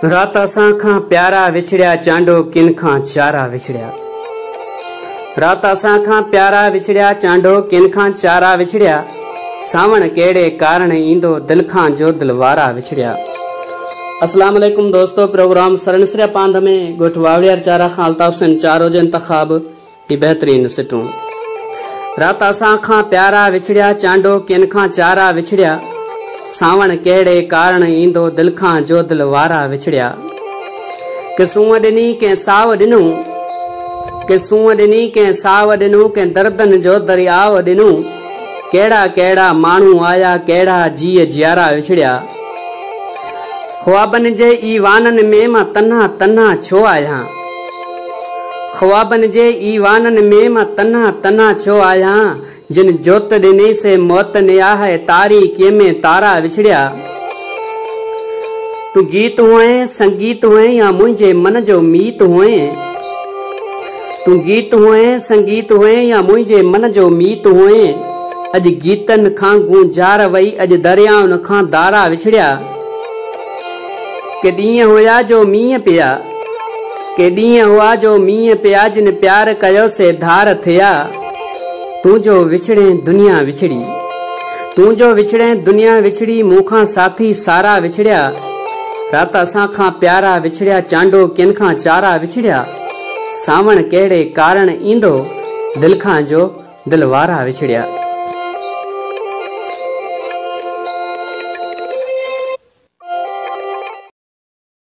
रात असां खां प्यारा विछड़िया चांडो किन खां चारा विछड़िया। रात असां खां प्यारा विछड़िया चांडो किन खां चारा विछड़िया। सावण केड़े कारण ईंदो दिल खां जो दिलवारा विछड़िया। अस्सलाम वालेकुम दोस्तों, प्रोग्राम सरनसरिया पांध में गोठ वावड़ियार चारा खां अल्ताफ हुसैन चारो जो इंतखाब ही बेहतरीन सिटूं। रात असां खां प्यारा विछड़िया चांडो किन खां चारा विछड़िया। सावण केड़े कारण ईंदो दिल खां जो दिलवारा विछड़िया। के सूंह ॾिनी के साव ॾिनू, के सूंह ॾिनी के साव ॾिनू, के दर्दन जो दरियाव ॾिनू। केड़ा केड़ा माण्हू आया केड़ा जीअ जियारा विछड़िया। ख्वाबन जे ईवानन में मां तन्हा तन्हा छो आया। ख्वाबन जे ईवानन में मां तन्हा तन्हा छो आया। जिन जोत ॾिनी से मौत नियाह तारीकी में तारा विछड़िया। तू गीत हुए संगीत हुए या मुझे मन जो मीत हुए। तू गीत हुए संगीत हुए या मुझे मन जो मीत हुए। अज गीतन खां गूंजार वई अज दरियाउन खां दारा विछड़िया। के ॾींहं हुआ जो मींह पिया, के ॾींहं हुआ जो मींह पिया। जिन प्यार कयो से धार थिया। तू जो विछड़े दुनिया विछड़ी, तू जो विछड़े दुनिया विछड़ी। मूंखां साथी सारा विछड़िया। रात असां खां प्यारा विछड़िया चांडो किन खां चारा विछड़िया। सावण केड़े कारण ईंदो दिल खां जो दिलवारा विछड़िया।